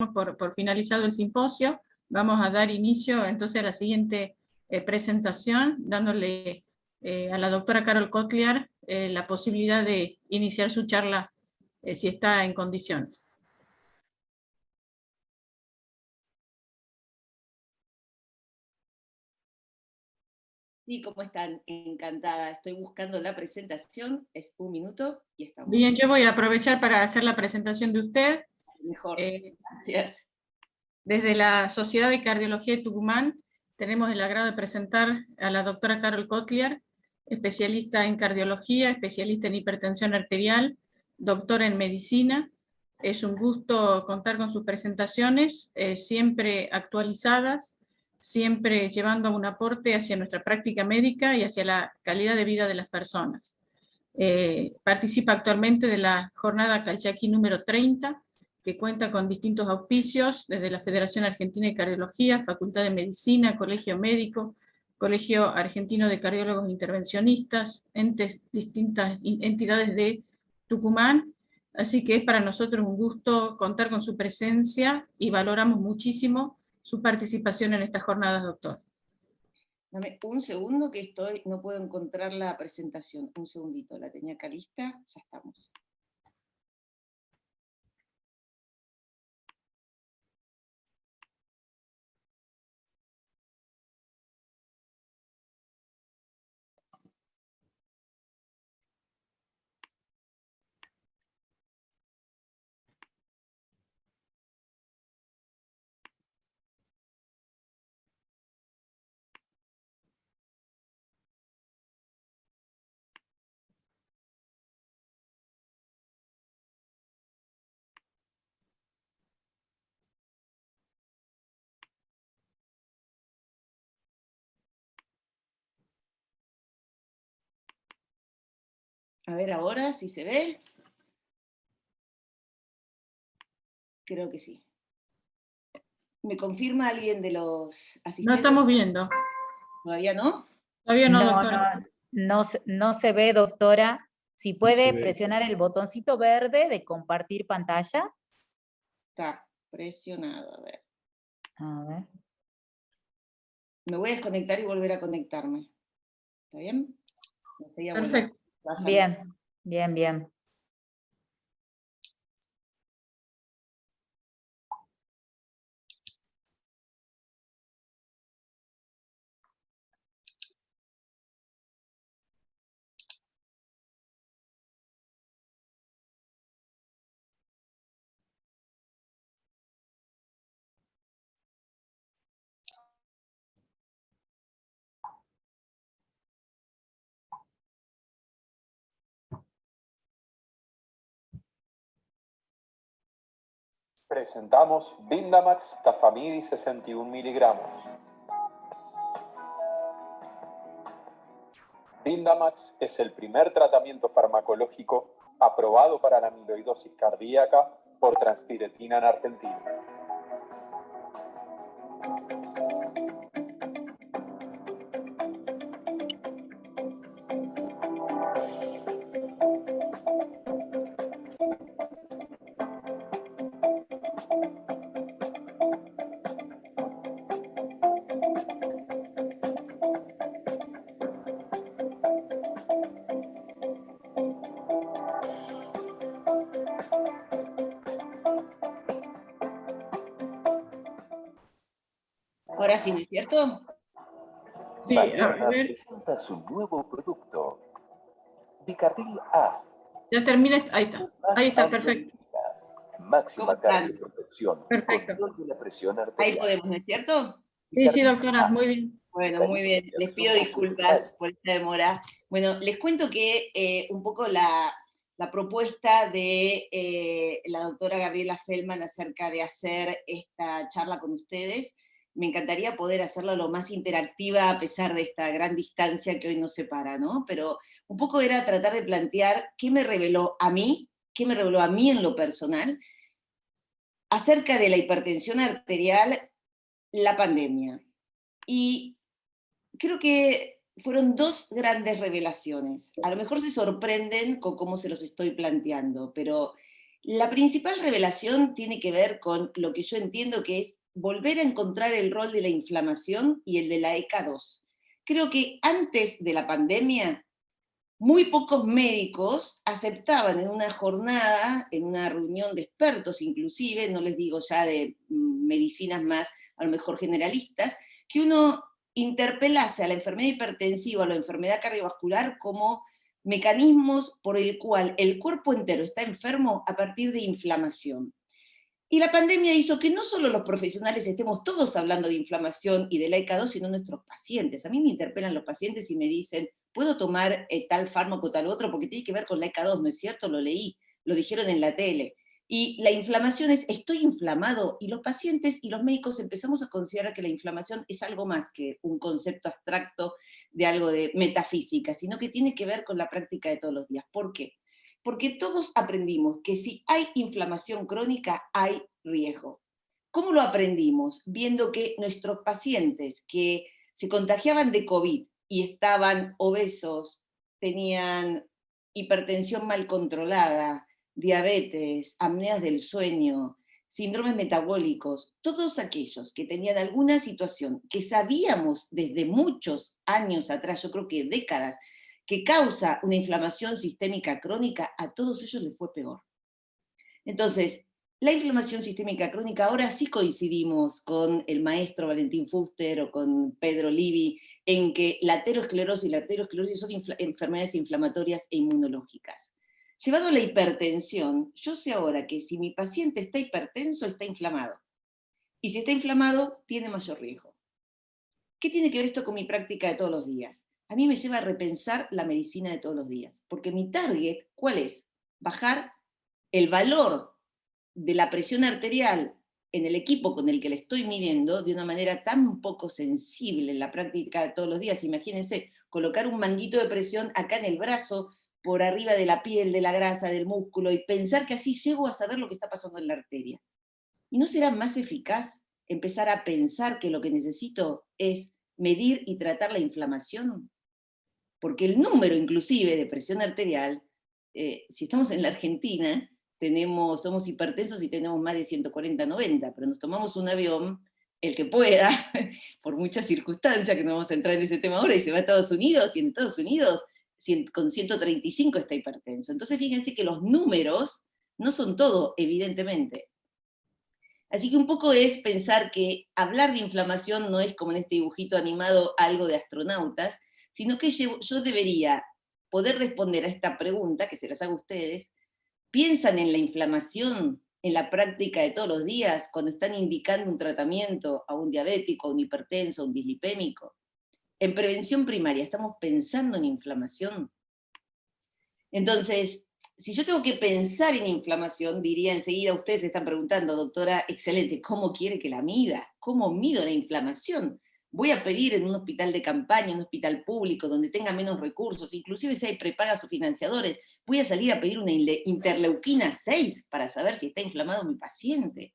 por finalizado el simposio. Vamos a dar inicio entonces a la siguiente presentación, dándole a la doctora Carol Kotliar la posibilidad de iniciar su charla si está en condiciones. Sí, ¿cómo están? Encantada. Estoy buscando la presentación. Es un minuto y estamos. Bien, yo voy a aprovechar para hacer la presentación de usted. Mejor. Gracias. Desde la Sociedad de Cardiología de Tucumán tenemos el agrado de presentar a la doctora Carol Kotliar, especialista en cardiología, especialista en hipertensión arterial, doctora en medicina. Es un gusto contar con sus presentaciones, siempre actualizadas, siempre llevando un aporte hacia nuestra práctica médica y hacia la calidad de vida de las personas. Participa actualmente de la jornada Calchaquí número 30, que cuenta con distintos auspicios, desde la Federación Argentina de Cardiología, Facultad de Medicina, Colegio Médico, Colegio Argentino de Cardiólogos Intervencionistas, distintas entidades de Tucumán. Así que es para nosotros un gusto contar con su presencia y valoramos muchísimo su participación en estas jornadas, doctor. Dame un segundo que no puedo encontrar la presentación. Un segundito, la tenía acá lista, ya estamos. A ver ahora si se ve. Creo que sí. ¿Me confirma alguien de los asistentes? No estamos viendo. ¿Todavía no? Todavía no, doctora. No se ve, doctora. Si puede presionar el botoncito verde de compartir pantalla. Está presionado, a ver. A ver. Me voy a desconectar y volver a conectarme. ¿Está bien? Perfecto. Bien, bien, bien. Presentamos Vindamax Tafamidis 61 miligramos. Vindamax es el primer tratamiento farmacológico aprobado para la amiloidosis cardíaca por Transthyretina en Argentina. Ahora sí, ¿no es cierto? Sí, a ver. Presenta su nuevo producto, Bicardil A. Ya termina, ahí está, perfecto. Máxima cardioprotección. Perfecto. Control de la presión arterial. Ahí podemos, ¿no es cierto? Sí, doctora, muy bien. Bueno, muy bien. Les pido disculpas por esta demora. Bueno, les cuento que un poco la propuesta de la doctora Gabriela Feldman acerca de hacer esta charla con ustedes, me encantaría poder hacerla lo más interactiva a pesar de esta gran distancia que hoy nos separa, ¿no? Pero un poco era tratar de plantear qué me reveló a mí en lo personal, acerca de la hipertensión arterial, la pandemia. Y creo que fueron dos grandes revelaciones. A lo mejor se sorprenden con cómo se los estoy planteando, pero La principal revelación tiene que ver con lo que yo entiendo que es volver a encontrar el rol de la inflamación y el de la ECA2. Creo que antes de la pandemia, muy pocos médicos aceptaban en una jornada, en una reunión de expertos inclusive, no les digo ya de medicinas más, a lo mejor generalistas, que uno interpelase a la enfermedad hipertensiva o a la enfermedad cardiovascular como mecanismos por el cual el cuerpo entero está enfermo a partir de inflamación. Y la pandemia hizo que no solo los profesionales estemos todos hablando de inflamación y de la ECA2, sino nuestros pacientes. A mí me interpelan los pacientes y me dicen, ¿puedo tomar tal fármaco, tal otro? Porque tiene que ver con la ECA2, ¿no es cierto? Lo leí, lo dijeron en la tele. Y la inflamación es, estoy inflamado, y los pacientes y los médicos empezamos a considerar que la inflamación es algo más que un concepto abstracto de algo de metafísica, sino que tiene que ver con la práctica de todos los días. ¿Por qué? Porque todos aprendimos que si hay inflamación crónica, hay riesgo. ¿Cómo lo aprendimos? Viendo que nuestros pacientes que se contagiaban de COVID y estaban obesos, tenían hipertensión mal controlada, diabetes, apneas del sueño, síndromes metabólicos, todos aquellos que tenían alguna situación que sabíamos desde muchos años atrás, yo creo que décadas, que causa una inflamación sistémica crónica, a todos ellos les fue peor. Entonces, la inflamación sistémica crónica, ahora sí coincidimos con el maestro Valentín Fuster o con Pedro Livi, en que la aterosclerosis y la arteriosclerosis son enfermedades inflamatorias e inmunológicas. Llevado a la hipertensión, yo sé ahora que si mi paciente está hipertenso, está inflamado. Y si está inflamado, tiene mayor riesgo. ¿Qué tiene que ver esto con mi práctica de todos los días? A mí me lleva a repensar la medicina de todos los días, porque mi target, ¿cuál es? Bajar el valor de la presión arterial en el equipo con el que le estoy midiendo de una manera tan poco sensible en la práctica de todos los días. Imagínense, colocar un manguito de presión acá en el brazo, por arriba de la piel, de la grasa, del músculo, y pensar que así llego a saber lo que está pasando en la arteria. ¿Y no será más eficaz empezar a pensar que lo que necesito es medir y tratar la inflamación? Porque el número inclusive de presión arterial, si estamos en la Argentina, somos hipertensos y tenemos más de 140/90, pero nos tomamos un avión, el que pueda, por muchas circunstancias, que no vamos a entrar en ese tema ahora, y se va a Estados Unidos, y en Estados Unidos con 135 está hipertenso. Entonces fíjense que los números no son todo, evidentemente. Así que un poco es pensar que hablar de inflamación no es como en este dibujito animado algo de astronautas, sino que yo debería poder responder a esta pregunta, que se las hago a ustedes. ¿Piensan en la inflamación en la práctica de todos los días cuando están indicando un tratamiento a un diabético, a un hipertenso, a un dislipémico? En prevención primaria, ¿estamos pensando en inflamación? Entonces, si yo tengo que pensar en inflamación, diría enseguida, ustedes se están preguntando, doctora, excelente, ¿cómo quiere que la mida? ¿Cómo mido la inflamación? Voy a pedir en un hospital de campaña, en un hospital público, donde tenga menos recursos, inclusive si hay prepagas o financiadores, voy a salir a pedir una interleuquina 6 para saber si está inflamado mi paciente.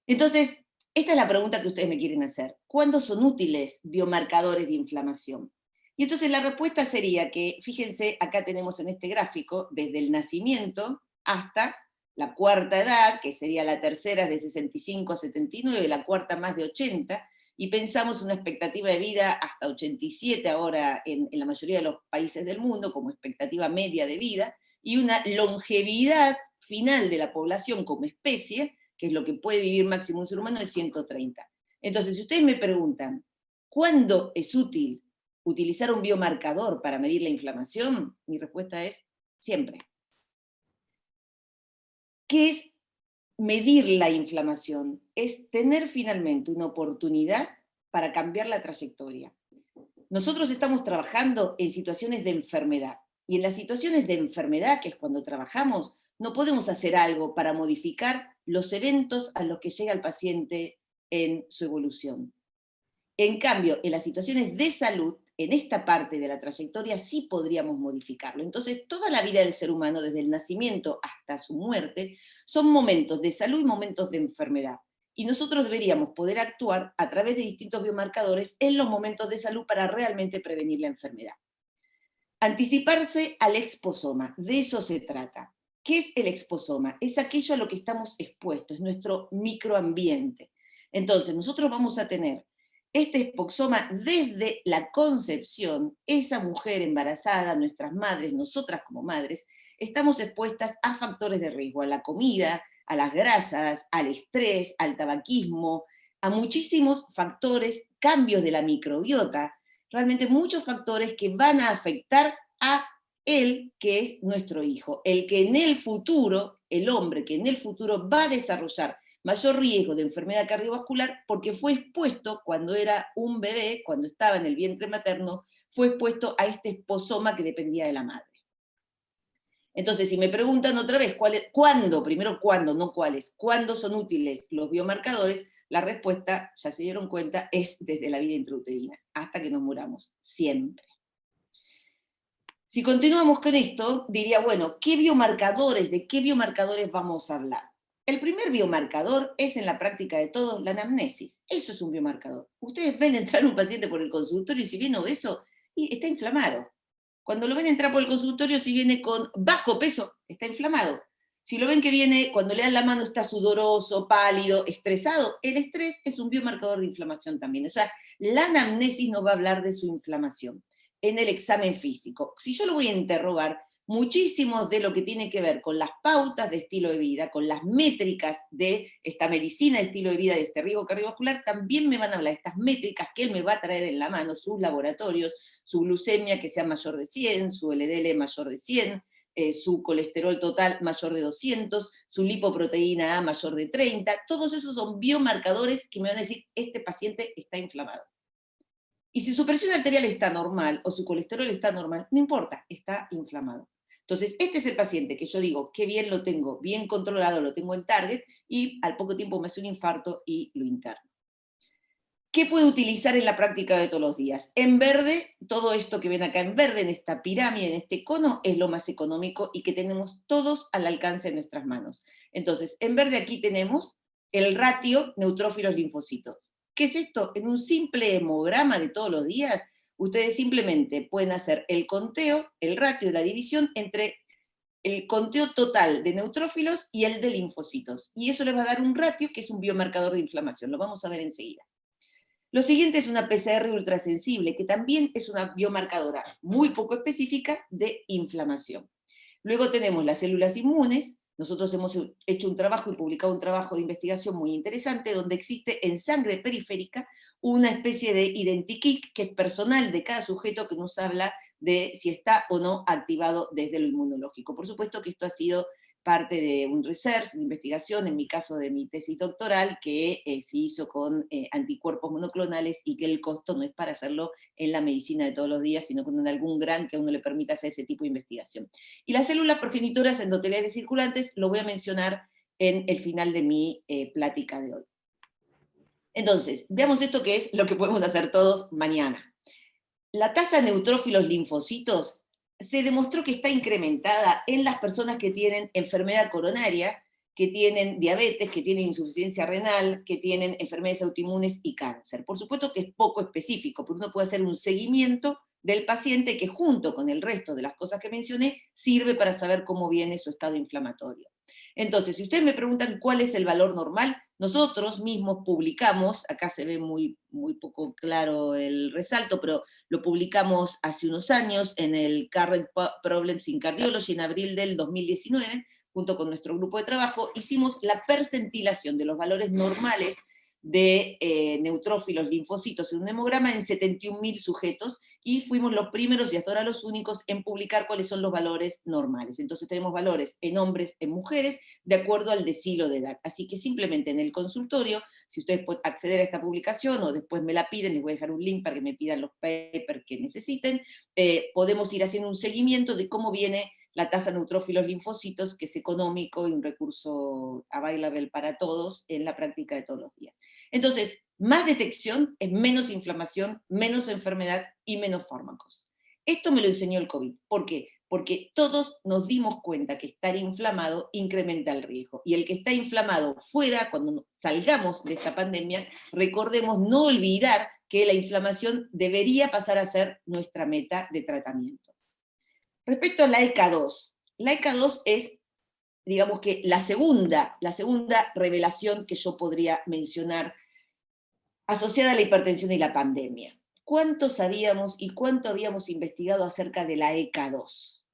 Entonces, esta es la pregunta que ustedes me quieren hacer. ¿Cuándo son útiles biomarcadores de inflamación? Y entonces la respuesta sería que, fíjense, acá tenemos en este gráfico, desde el nacimiento hasta la cuarta edad, que sería la tercera de 65 a 79, la cuarta más de 80, y pensamos una expectativa de vida hasta 87 ahora en la mayoría de los países del mundo, como expectativa media de vida, y una longevidad final de la población como especie, que es lo que puede vivir máximo un ser humano, es 130. Entonces, si ustedes me preguntan, ¿cuándo es útil utilizar un biomarcador para medir la inflamación? Mi respuesta es siempre. ¿Qué es medir la inflamación? Es tener finalmente una oportunidad para cambiar la trayectoria. Nosotros estamos trabajando en situaciones de enfermedad, y en las situaciones de enfermedad, que es cuando trabajamos, no podemos hacer algo para modificar los eventos a los que llega el paciente en su evolución. En cambio, en las situaciones de salud, en esta parte de la trayectoria sí podríamos modificarlo. Entonces, toda la vida del ser humano, desde el nacimiento hasta su muerte, son momentos de salud y momentos de enfermedad. Y nosotros deberíamos poder actuar a través de distintos biomarcadores en los momentos de salud para realmente prevenir la enfermedad. Anticiparse al exposoma, de eso se trata. ¿Qué es el exposoma? Es aquello a lo que estamos expuestos, es nuestro microambiente. Entonces, nosotros vamos a tener este exposoma desde la concepción. Esa mujer embarazada, nuestras madres, nosotras como madres, estamos expuestas a factores de riesgo, a la comida, a las grasas, al estrés, al tabaquismo, a muchísimos factores, cambios de la microbiota, realmente muchos factores que van a afectar a él, que es nuestro hijo, el que en el futuro, el hombre que en el futuro va a desarrollar mayor riesgo de enfermedad cardiovascular porque fue expuesto cuando era un bebé, cuando estaba en el vientre materno, fue expuesto a este exposoma que dependía de la madre. Entonces, si me preguntan otra vez, ¿cuándo? Primero, ¿cuándo? No cuáles. ¿Cuándo son útiles los biomarcadores? La respuesta, ya se dieron cuenta, es desde la vida intrauterina, hasta que nos muramos, siempre. Si continuamos con esto, diría, bueno, ¿de qué biomarcadores vamos a hablar? El primer biomarcador es en la práctica de todos la anamnesis. Eso es un biomarcador. Ustedes ven entrar un paciente por el consultorio y si viene obeso, y está inflamado. Cuando lo ven entrar por el consultorio, si viene con bajo peso, está inflamado. Si lo ven que viene, cuando le dan la mano, está sudoroso, pálido, estresado, el estrés es un biomarcador de inflamación también. O sea, la anamnesis nos va a hablar de su inflamación en el examen físico. Si yo lo voy a interrogar, muchísimo de lo que tiene que ver con las pautas de estilo de vida, con las métricas de esta medicina de estilo de vida, de este riesgo cardiovascular, también me van a hablar de estas métricas que él me va a traer en la mano, sus laboratorios, su glucemia que sea mayor de 100, su LDL mayor de 100, su colesterol total mayor de 200, su lipoproteína A mayor de 30, todos esos son biomarcadores que me van a decir, este paciente está inflamado. Y si su presión arterial está normal o su colesterol está normal, no importa, está inflamado. Entonces, este es el paciente que yo digo, qué bien lo tengo, bien controlado, lo tengo en target, y al poco tiempo me hace un infarto y lo interno. ¿Qué puedo utilizar en la práctica de todos los días? En verde, todo esto que ven acá en verde, en esta pirámide, en este cono, es lo más económico y que tenemos todos al alcance de nuestras manos. Entonces, en verde aquí tenemos el ratio neutrófilos-linfocitos. ¿Qué es esto? En un simple hemograma de todos los días, ustedes simplemente pueden hacer el conteo, el ratio de la división entre el conteo total de neutrófilos y el de linfocitos. Y eso les va a dar un ratio que es un biomarcador de inflamación. Lo vamos a ver enseguida. Lo siguiente es una PCR ultrasensible, que también es una biomarcadora muy poco específica de inflamación. Luego tenemos las células inmunes. Nosotros hemos hecho un trabajo y publicado un trabajo de investigación muy interesante donde existe en sangre periférica una especie de identikit que es personal de cada sujeto que nos habla de si está o no activado desde lo inmunológico. Por supuesto que esto ha sido parte de un research, de investigación, en mi caso de mi tesis doctoral, que se hizo con anticuerpos monoclonales y que el costo no es para hacerlo en la medicina de todos los días, sino con algún grant que a uno le permita hacer ese tipo de investigación. Y las células progenitoras endoteliales circulantes lo voy a mencionar en el final de mi plática de hoy. Entonces, veamos esto que es lo que podemos hacer todos mañana. La tasa de neutrófilos linfocitos se demostró que está incrementada en las personas que tienen enfermedad coronaria, que tienen diabetes, que tienen insuficiencia renal, que tienen enfermedades autoinmunes y cáncer. Por supuesto que es poco específico, pero uno puede hacer un seguimiento del paciente que junto con el resto de las cosas que mencioné, sirve para saber cómo viene su estado inflamatorio. Entonces, si ustedes me preguntan cuál es el valor normal, nosotros mismos publicamos, acá se ve muy poco claro el resalto, pero lo publicamos hace unos años en el Current Problems in Cardiology en abril del 2019, junto con nuestro grupo de trabajo, hicimos la percentilación de los valores normales de neutrófilos, linfocitos en un hemograma en 71.000 sujetos, y fuimos los primeros y hasta ahora los únicos en publicar cuáles son los valores normales. Entonces tenemos valores en hombres, en mujeres, de acuerdo al decilo de edad. Así que simplemente en el consultorio, si ustedes pueden acceder a esta publicación o después me la piden, les voy a dejar un link para que me pidan los papers que necesiten, podemos ir haciendo un seguimiento de cómo viene la tasa de neutrófilos linfocitos, que es económico y un recurso available para todos en la práctica de todos los días. Entonces, más detección es menos inflamación, menos enfermedad y menos fármacos. Esto me lo enseñó el COVID. ¿Por qué? Porque todos nos dimos cuenta que estar inflamado incrementa el riesgo. Y el que está inflamado fuera, cuando salgamos de esta pandemia, recordemos no olvidar que la inflamación debería pasar a ser nuestra meta de tratamiento. Respecto a la ECA2 es digamos que la segunda revelación que yo podría mencionar asociada a la hipertensión y la pandemia. ¿Cuánto sabíamos y cuánto habíamos investigado acerca de la ECA2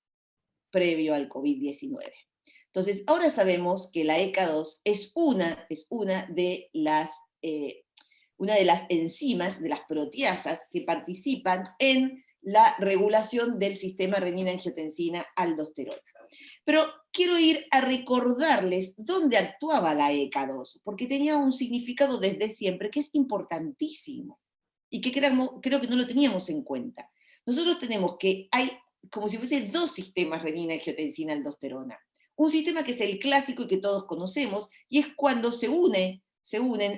previo al COVID-19? Entonces, ahora sabemos que la ECA2 es una de las enzimas, de las proteasas que participan en la regulación del sistema renina-angiotensina-aldosterona. Pero quiero ir a recordarles dónde actuaba la ECA2, porque tenía un significado desde siempre que es importantísimo y que creo que no lo teníamos en cuenta. Nosotros tenemos que hay como si fuese dos sistemas renina-angiotensina-aldosterona. Un sistema que es el clásico y que todos conocemos, y es cuando se unen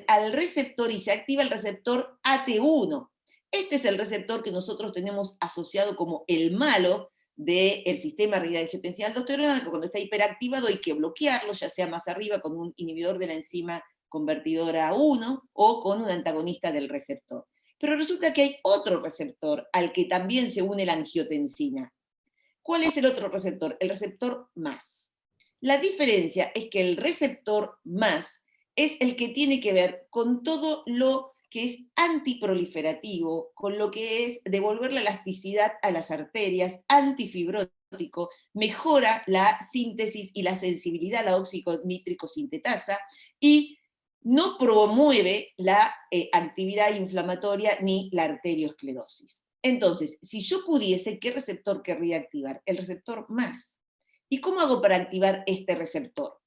al receptor y se activa el receptor AT1. Este es el receptor que nosotros tenemos asociado como el malo del sistema renina-angiotensina-aldosterona, que cuando está hiperactivado hay que bloquearlo, ya sea más arriba con un inhibidor de la enzima convertidora 1 o con un antagonista del receptor. Pero resulta que hay otro receptor al que también se une la angiotensina. ¿Cuál es el otro receptor? El receptor más. La diferencia es que el receptor más es el que tiene que ver con todo lo que es antiproliferativo, con lo que es devolver la elasticidad a las arterias, antifibrótico, mejora la síntesis y la sensibilidad a la óxido-nítrico sintetasa y no promueve la actividad inflamatoria ni la arteriosclerosis. Entonces, si yo pudiese, ¿qué receptor querría activar? El receptor más. ¿Y cómo hago para activar este receptor?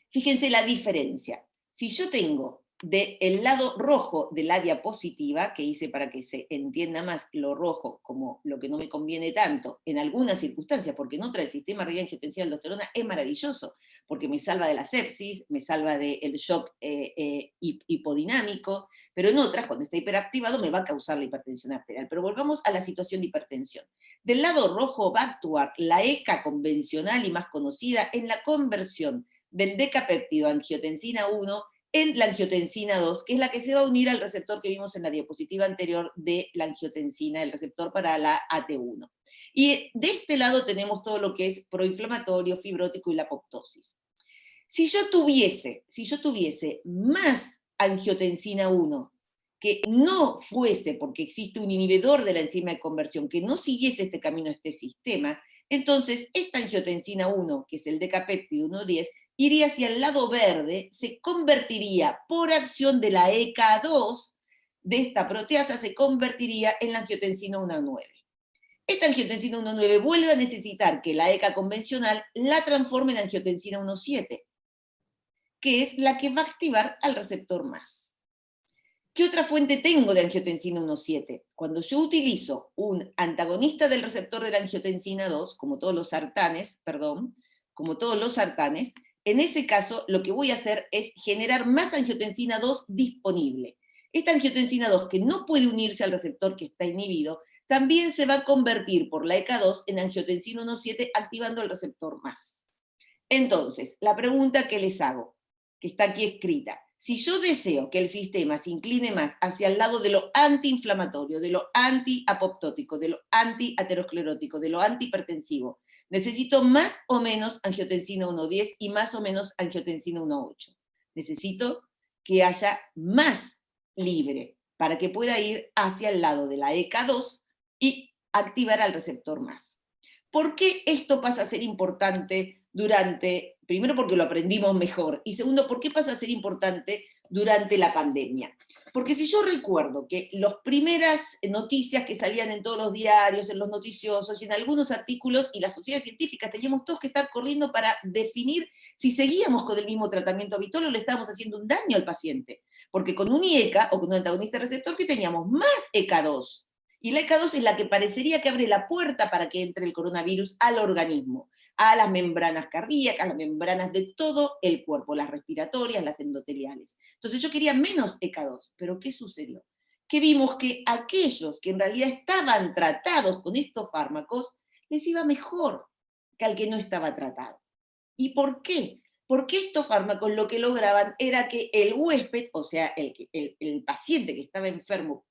Fíjense la diferencia. Si yo tengo del lado rojo de la diapositiva, que hice para que se entienda más lo rojo como lo que no me conviene tanto, en algunas circunstancias, porque en otra el sistema renina-angiotensina-aldosterona es maravilloso, porque me salva de la sepsis, me salva del shock hipodinámico, pero en otras, cuando está hiperactivado, me va a causar la hipertensión arterial. Pero volvamos a la situación de hipertensión. Del lado rojo va a actuar la ECA convencional y más conocida en la conversión del decapéptido angiotensina 1 en la angiotensina 2, que es la que se va a unir al receptor que vimos en la diapositiva anterior de la angiotensina, el receptor para la AT1. Y de este lado tenemos todo lo que es proinflamatorio, fibrótico y la apoptosis. Si yo tuviese más angiotensina 1, que no fuese, porque existe un inhibidor de la enzima de conversión, que no siguiese este camino, este sistema, entonces esta angiotensina 1, que es el decapéptido 1,10, iría hacia el lado verde, se convertiría por acción de la ECA2 de esta proteasa, se convertiría en la angiotensina 1,9. Esta angiotensina 1,9 vuelve a necesitar que la ECA convencional la transforme en angiotensina 1,7, que es la que va a activar al receptor más. ¿Qué otra fuente tengo de angiotensina 1,7? Cuando yo utilizo un antagonista del receptor de la angiotensina 2, como todos los sartanes, en ese caso lo que voy a hacer es generar más angiotensina 2 disponible. Esta angiotensina 2, que no puede unirse al receptor que está inhibido, también se va a convertir por la ECA2 en angiotensina 1,7 activando el receptor más. Entonces, la pregunta que les hago, que está aquí escrita, si yo deseo que el sistema se incline más hacia el lado de lo antiinflamatorio, de lo antiapoptótico, de lo antiaterosclerótico, de lo antihipertensivo, ¿necesito más o menos angiotensina 1,10 y más o menos angiotensina 1,8? Necesito que haya más libre para que pueda ir hacia el lado de la ECA2 y activar al receptor más. ¿Por qué esto pasa a ser importante primero porque lo aprendimos mejor, y segundo, ¿por qué pasa a ser importante durante la pandemia? Porque si yo recuerdo que las primeras noticias que salían en todos los diarios, en los noticiosos y en algunos artículos, y las sociedades científicas teníamos todos que estar corriendo para definir si seguíamos con el mismo tratamiento habitual o le estábamos haciendo un daño al paciente. Porque con un IECA o con un antagonista receptor que teníamos más ECA2, y la ECA2 es la que parecería que abre la puerta para que entre el coronavirus al organismo, a las membranas cardíacas, a las membranas de todo el cuerpo, las respiratorias, las endoteliales. Entonces yo quería menos ECA2, pero ¿qué sucedió? Que vimos que aquellos que en realidad estaban tratados con estos fármacos, les iba mejor que al que no estaba tratado. ¿Y por qué? Porque estos fármacos lo que lograban era que el huésped, o sea, el paciente que estaba enfermo,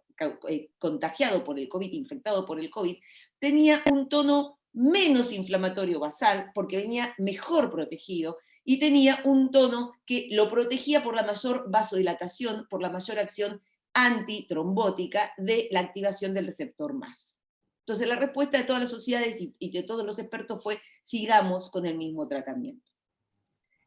contagiado por el COVID, infectado por el COVID, tenía un tono menos inflamatorio basal, porque venía mejor protegido, y tenía un tono que lo protegía por la mayor vasodilatación, por la mayor acción antitrombótica de la activación del receptor MAS. Entonces la respuesta de todas las sociedades y de todos los expertos fue: sigamos con el mismo tratamiento.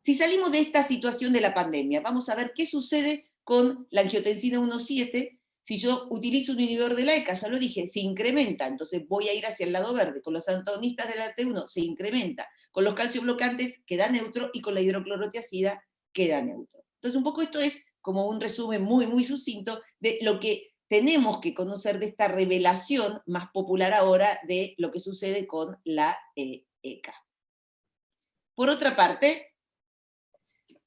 Si salimos de esta situación de la pandemia, vamos a ver qué sucede con la angiotensina 1,7. Si yo utilizo un inhibidor de la ECA, ya lo dije, se incrementa, entonces voy a ir hacia el lado verde. Con los antagonistas de la T1 se incrementa, con los calcioblocantes queda neutro y con la hidroclorotiazida queda neutro. Entonces un poco esto es como un resumen muy, muy sucinto de lo que tenemos que conocer de esta revelación más popular ahora de lo que sucede con la ECA. Por otra parte,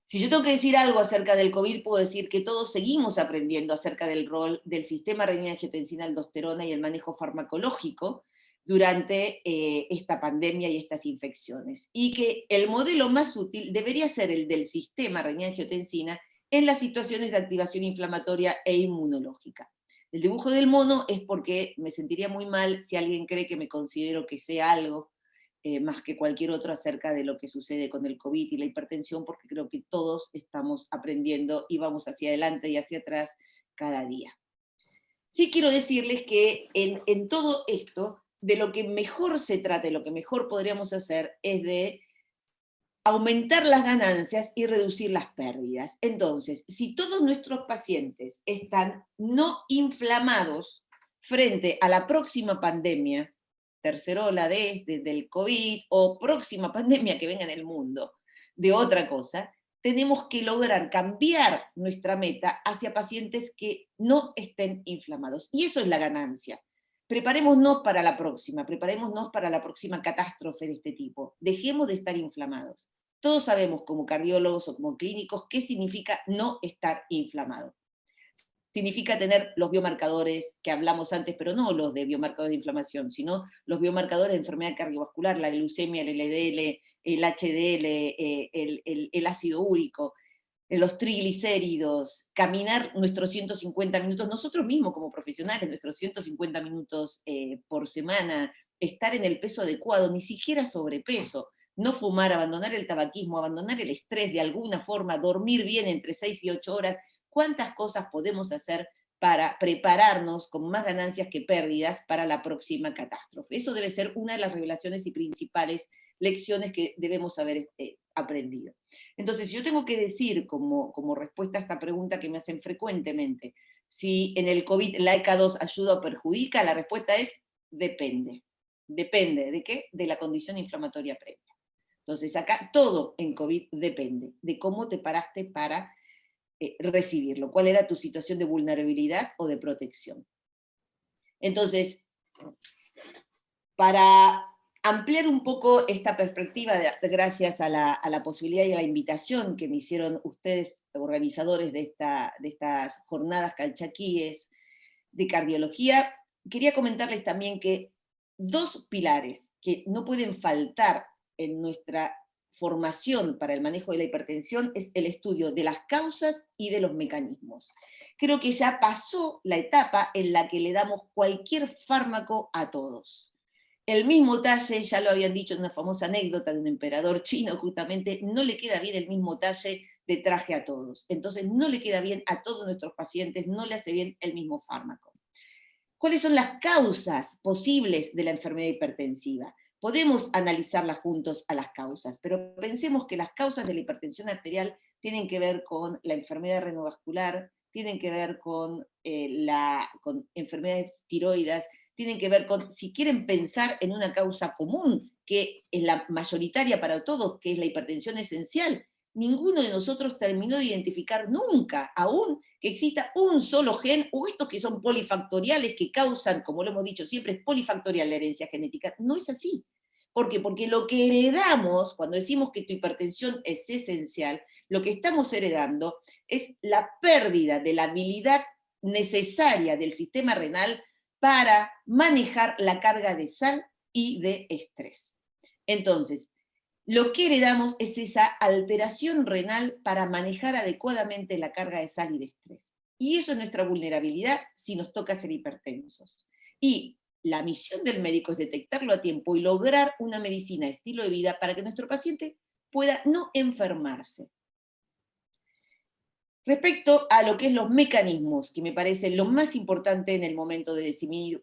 si yo tengo que decir algo acerca del COVID, puedo decir que todos seguimos aprendiendo acerca del rol del sistema renina-angiotensina-aldosterona y el manejo farmacológico durante esta pandemia y estas infecciones. Y que el modelo más útil debería ser el del sistema renina-angiotensina en las situaciones de activación inflamatoria e inmunológica. El dibujo del mono es porque me sentiría muy mal si alguien cree que me considero que sé algo más que cualquier otro acerca de lo que sucede con el COVID y la hipertensión, porque creo que todos estamos aprendiendo y vamos hacia adelante y hacia atrás cada día. Sí quiero decirles que en todo esto, de lo que mejor se trata, de lo que mejor podríamos hacer, es de aumentar las ganancias y reducir las pérdidas. Entonces, si todos nuestros pacientes están no inflamados frente a la próxima pandemia, tercera ola del COVID, o próxima pandemia que venga en el mundo, de otra cosa, tenemos que lograr cambiar nuestra meta hacia pacientes que no estén inflamados. Y eso es la ganancia. Preparémonos para la próxima catástrofe de este tipo. Dejemos de estar inflamados. Todos sabemos como cardiólogos o como clínicos qué significa no estar inflamado. Significa tener los biomarcadores que hablamos antes, pero no los de biomarcadores de inflamación, sino los biomarcadores de enfermedad cardiovascular, la glucemia, el LDL, el HDL, el ácido úrico, los triglicéridos, caminar nuestros 150 minutos, nosotros mismos como profesionales, nuestros 150 minutos por semana, estar en el peso adecuado, ni siquiera sobrepeso, no fumar, abandonar el tabaquismo, abandonar el estrés de alguna forma, dormir bien entre 6 y 8 horas, ¿cuántas cosas podemos hacer para prepararnos con más ganancias que pérdidas para la próxima catástrofe? Eso debe ser una de las revelaciones y principales lecciones que debemos haber aprendido. Entonces, yo tengo que decir, como respuesta a esta pregunta que me hacen frecuentemente, si en el COVID la ECA2 ayuda o perjudica, la respuesta es depende. ¿Depende de qué? De la condición inflamatoria previa. Entonces, acá todo en COVID depende de cómo te paraste para recibirlo, cuál era tu situación de vulnerabilidad o de protección. Entonces, para ampliar un poco esta perspectiva, gracias a la posibilidad y a la invitación que me hicieron ustedes, organizadores de estas jornadas calchaquíes de cardiología, quería comentarles también que dos pilares que no pueden faltar en nuestra formación para el manejo de la hipertensión es el estudio de las causas y de los mecanismos. Creo que ya pasó la etapa en la que le damos cualquier fármaco a todos. El mismo talle, ya lo habían dicho en una famosa anécdota de un emperador chino, justamente, no le queda bien el mismo talle de traje a todos. Entonces no le queda bien a todos nuestros pacientes, no le hace bien el mismo fármaco. ¿Cuáles son las causas posibles de la enfermedad hipertensiva? Podemos analizarlas juntos a las causas, pero pensemos que las causas de la hipertensión arterial tienen que ver con la enfermedad renovascular, tienen que ver con enfermedades tiroides, tienen que ver con, si quieren pensar en una causa común, que es la mayoritaria para todos, que es la hipertensión esencial, ninguno de nosotros terminó de identificar nunca, aún que exista un solo gen, o estos que son polifactoriales, que causan, como lo hemos dicho siempre, es polifactorial la herencia genética. No es así. ¿Por qué? Porque lo que heredamos, cuando decimos que tu hipertensión es esencial, lo que estamos heredando es la pérdida de la habilidad necesaria del sistema renal para manejar la carga de sal y de estrés. Entonces, lo que heredamos es esa alteración renal para manejar adecuadamente la carga de sal y de estrés. Y eso es nuestra vulnerabilidad si nos toca ser hipertensos. Y la misión del médico es detectarlo a tiempo y lograr una medicina de estilo de vida para que nuestro paciente pueda no enfermarse. Respecto a lo que es los mecanismos, que me parece lo más importante en el momento de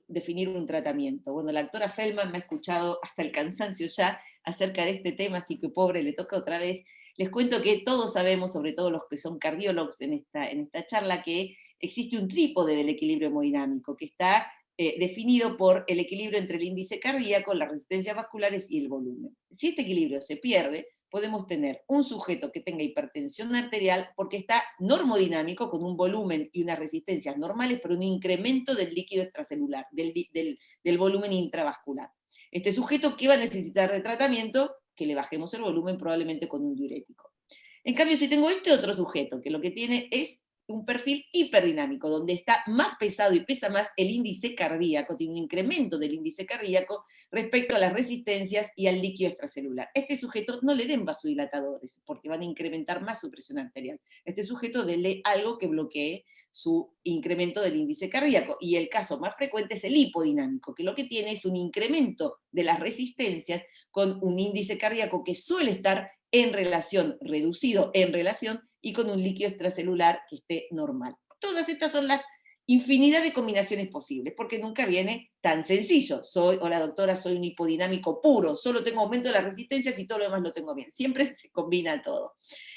definir un tratamiento. Bueno, la doctora Feldman me ha escuchado hasta el cansancio ya acerca de este tema, así que pobre, le toca otra vez. Les cuento que todos sabemos, sobre todo los que son cardiólogos en esta charla, que existe un trípode del equilibrio hemodinámico, que está definido por el equilibrio entre el índice cardíaco, las resistencias vasculares y el volumen. Si este equilibrio se pierde, podemos tener un sujeto que tenga hipertensión arterial porque está normodinámico, con un volumen y unas resistencias normales, pero un incremento del líquido extracelular, del volumen intravascular. Este sujeto, ¿qué va a necesitar de tratamiento? Que le bajemos el volumen, probablemente con un diurético. En cambio, si tengo este otro sujeto, que lo que tiene es un perfil hiperdinámico, donde está más pesado y pesa más el índice cardíaco, tiene un incremento del índice cardíaco respecto a las resistencias y al líquido extracelular. Este sujeto no le den vasodilatadores, porque van a incrementar más su presión arterial. Este sujeto denle algo que bloquee su incremento del índice cardíaco, y el caso más frecuente es el hipodinámico, que lo que tiene es un incremento de las resistencias con un índice cardíaco que suele estar en relación, reducido en relación, y con un líquido extracelular que esté normal. Todas estas son las infinidad de combinaciones posibles, porque nunca viene tan sencillo. Hola doctora, soy un hipodinámico puro, solo tengo aumento de las resistencias y todo lo demás lo tengo bien. Siempre se combina todo.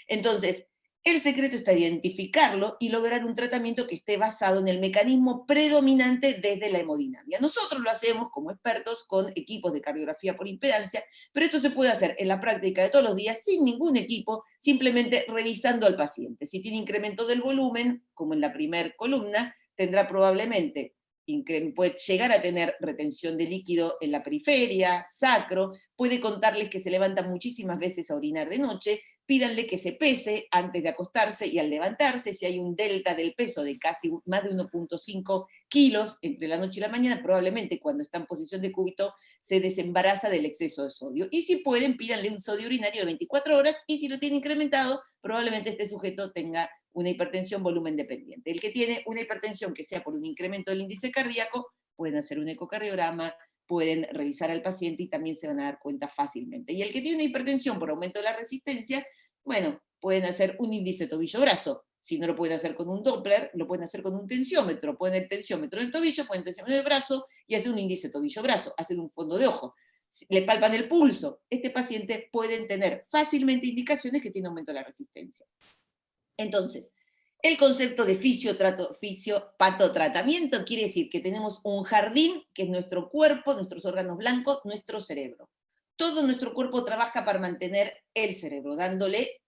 Entonces, el secreto está identificarlo y lograr un tratamiento que esté basado en el mecanismo predominante desde la hemodinamia. Nosotros lo hacemos como expertos con equipos de cardiografía por impedancia, pero esto se puede hacer en la práctica de todos los días sin ningún equipo, simplemente revisando al paciente. Si tiene incremento del volumen, como en la primera columna, tendrá probablemente, puede llegar a tener retención de líquido en la periferia, sacro, puede contarles que se levanta muchísimas veces a orinar de noche. Pídanle que se pese antes de acostarse y al levantarse. Si hay un delta del peso de casi más de 1.5 kilos entre la noche y la mañana, probablemente cuando está en posición de cúbito se desembaraza del exceso de sodio. Y si pueden, pídanle un sodio urinario de 24 horas, y si lo tiene incrementado, probablemente este sujeto tenga una hipertensión volumen dependiente. El que tiene una hipertensión que sea por un incremento del índice cardíaco, pueden hacer un ecocardiograma, pueden revisar al paciente y también se van a dar cuenta fácilmente. Y el que tiene una hipertensión por aumento de la resistencia, bueno, pueden hacer un índice tobillo-brazo. Si no lo pueden hacer con un Doppler, lo pueden hacer con un tensiómetro. Pueden el tensiómetro en el tobillo, pueden el tensiómetro en el brazo y hacer un índice tobillo-brazo, hacer un fondo de ojo. Le palpan el pulso. Este paciente pueden tener fácilmente indicaciones que tiene aumento de la resistencia. Entonces, el concepto de fisiopatotratamiento quiere decir que tenemos un jardín, que es nuestro cuerpo, nuestros órganos blancos, nuestro cerebro. Todo nuestro cuerpo trabaja para mantener el cerebro, darle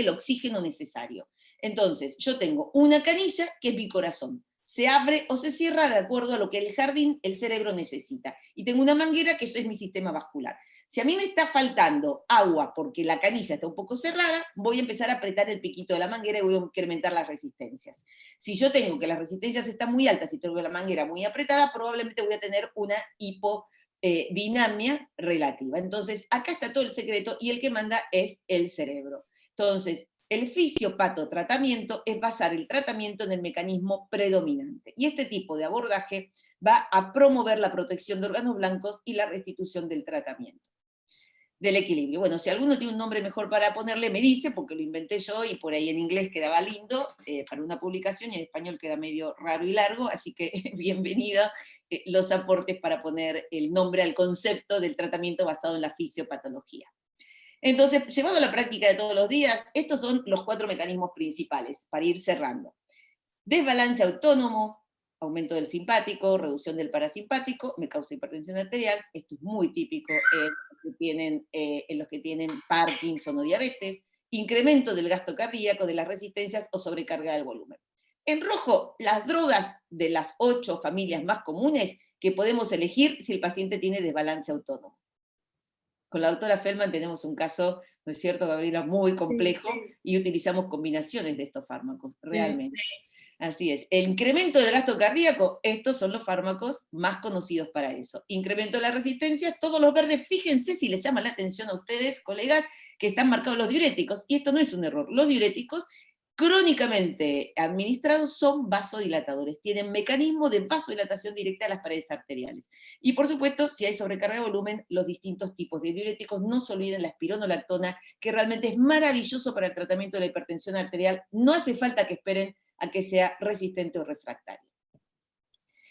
el oxígeno necesario. Entonces, yo tengo una canilla, que es mi corazón. Se abre o se cierra de acuerdo a lo que el jardín, el cerebro necesita. Y tengo una manguera, que eso es mi sistema vascular. Si a mí me está faltando agua porque la canilla está un poco cerrada, voy a empezar a apretar el piquito de la manguera y voy a incrementar las resistencias. Si yo tengo que las resistencias están muy altas y tengo la manguera muy apretada, probablemente voy a tener una hipodinamia relativa. Entonces, acá está todo el secreto, y el que manda es el cerebro. Entonces, el fisiopatotratamiento es basar el tratamiento en el mecanismo predominante. Y este tipo de abordaje va a promover la protección de órganos blancos y la restitución del tratamiento, del equilibrio. Bueno, si alguno tiene un nombre mejor para ponerle, me dice, porque lo inventé yo y por ahí en inglés quedaba lindo para una publicación, y en español queda medio raro y largo, así que bienvenido los aportes para poner el nombre al concepto del tratamiento basado en la fisiopatología. Entonces, llevado a la práctica de todos los días, estos son los 4 mecanismos principales, para ir cerrando. Desbalance autónomo, aumento del simpático, reducción del parasimpático, me causa hipertensión arterial. Esto es muy típico en los que tienen Parkinson o diabetes. Incremento del gasto cardíaco, de las resistencias o sobrecarga del volumen. En rojo, las drogas de las 8 familias más comunes que podemos elegir si el paciente tiene desbalance autónomo. Con la doctora Feldman tenemos un caso, ¿no es cierto, Gabriela?, muy complejo, sí. Y utilizamos combinaciones de estos fármacos, realmente. Sí. Así es. El incremento del gasto cardíaco, estos son los fármacos más conocidos para eso. Incremento de la resistencia, todos los verdes, fíjense si les llama la atención a ustedes, colegas, que están marcados los diuréticos, y esto no es un error. Los diuréticos crónicamente administrados son vasodilatadores, tienen mecanismo de vasodilatación directa a las paredes arteriales. Y por supuesto, si hay sobrecarga de volumen, los distintos tipos de diuréticos, no se olviden la espironolactona, que realmente es maravilloso para el tratamiento de la hipertensión arterial, no hace falta que esperen a que sea resistente o refractario.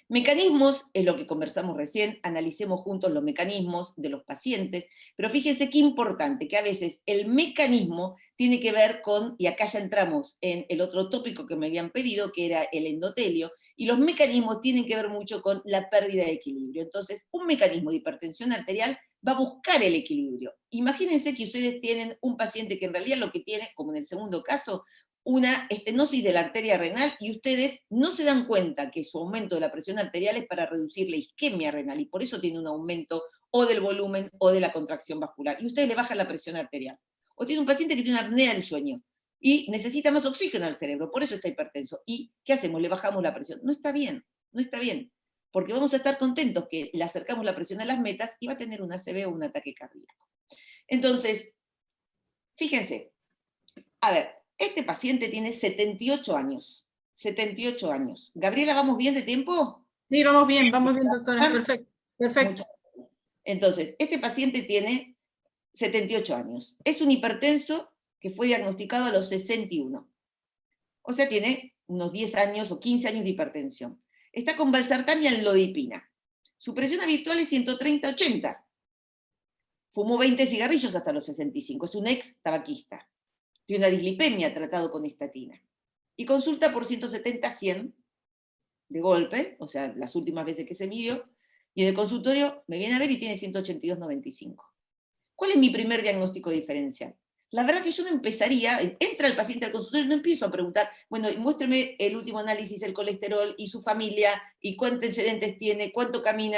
Mecanismos es lo que conversamos recién, analicemos juntos los mecanismos de los pacientes, pero fíjense qué importante, que a veces el mecanismo tiene que ver con, y acá ya entramos en el otro tópico que me habían pedido, que era el endotelio, y los mecanismos tienen que ver mucho con la pérdida de equilibrio. Entonces, un mecanismo de hipertensión arterial va a buscar el equilibrio. Imagínense que ustedes tienen un paciente que en realidad lo que tiene, como en el segundo caso, una estenosis de la arteria renal y ustedes no se dan cuenta que su aumento de la presión arterial es para reducir la isquemia renal y por eso tiene un aumento o del volumen o de la contracción vascular. Y ustedes le bajan la presión arterial. O tiene un paciente que tiene una apnea del sueño y necesita más oxígeno al cerebro, por eso está hipertenso. ¿Y qué hacemos? Le bajamos la presión. No está bien, no está bien. Porque vamos a estar contentos que le acercamos la presión a las metas y va a tener un ACV o un ataque cardíaco. Entonces, fíjense, a ver, este paciente tiene 78 años. 78 años. Gabriela, ¿vamos bien de tiempo? Sí, vamos bien, doctora. Perfecto. Perfecto. Entonces, este paciente tiene 78 años. Es un hipertenso que fue diagnosticado a los 61. O sea, tiene unos 10 años o 15 años de hipertensión. Está con valsartán y amlodipina. Su presión habitual es 130/80. Fumó 20 cigarrillos hasta los 65. Es un ex tabaquista. Tiene una dislipemia tratado con estatina. Y consulta por 170/100 de golpe, o sea, las últimas veces que se midió, y en el consultorio me viene a ver y tiene 182/95. ¿Cuál es mi primer diagnóstico diferencial? La verdad que yo no empezaría, entra el paciente al consultorio y no empiezo a preguntar, bueno, muéstreme el último análisis, el colesterol y su familia, y cuántos antecedentes tiene, cuánto camina.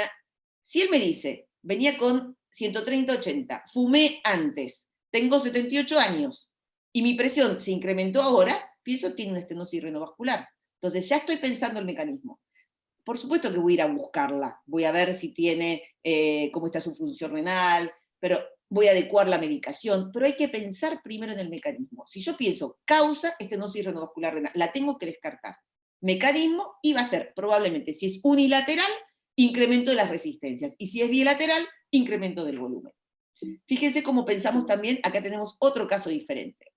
Si él me dice, venía con 130/80, fumé antes, tengo 78 años, y mi presión se incrementó ahora, pienso tiene una estenosis renovascular. Entonces ya estoy pensando el mecanismo. Por supuesto que voy a ir a buscarla, voy a ver si tiene, cómo está su función renal, pero voy a adecuar la medicación, pero hay que pensar primero en el mecanismo. Si yo pienso causa estenosis renovascular renal, la tengo que descartar. Mecanismo, y va a ser probablemente, si es unilateral, incremento de las resistencias, y si es bilateral, incremento del volumen. Fíjense cómo pensamos también, acá tenemos otro caso diferente.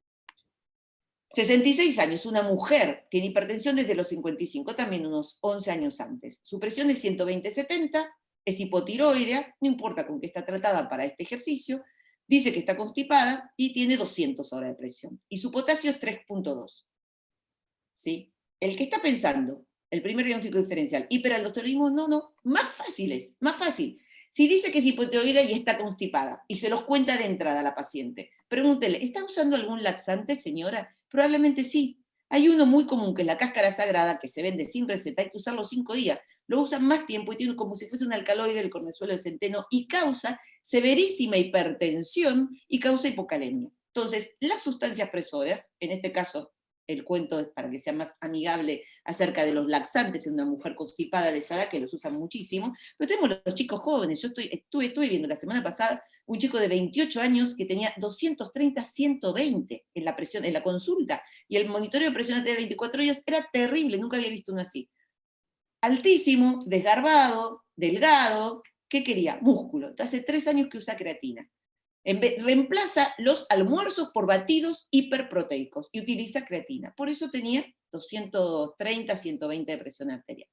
66 años, una mujer, tiene hipertensión desde los 55, también unos 11 años antes. Su presión es 120/70, es hipotiroidea, no importa con qué está tratada para este ejercicio, dice que está constipada y tiene 200 ahora de presión. Y su potasio es 3.2. ¿Sí? El que está pensando, el primer diagnóstico diferencial, hiperaldosteronismo, no, más fácil es, más fácil. Si dice que es hipotiroidea y está constipada, y se los cuenta de entrada a la paciente, pregúntele, ¿está usando algún laxante, señora? Probablemente sí. Hay uno muy común, que es la cáscara sagrada, que se vende sin receta, hay que usarlo 5 días. Lo usan más tiempo y tiene como si fuese un alcaloide del cornezuelo de centeno, y causa severísima hipertensión y causa hipocalemia. Entonces, las sustancias presoras, en este caso, el cuento es para que sea más amigable acerca de los laxantes en una mujer constipada de esa edad, que los usan muchísimo, pero tenemos los chicos jóvenes. Yo estuve viendo la semana pasada un chico de 28 años que tenía 230/120 en la presión, en la consulta, y el monitoreo de presión arterial 24 horas era terrible, nunca había visto uno así. Altísimo, desgarbado, delgado, ¿qué quería? Músculo. Entonces, hace 3 años que usa creatina. Reemplaza los almuerzos por batidos hiperproteicos y utiliza creatina. Por eso tenía 230/120 de presión arterial.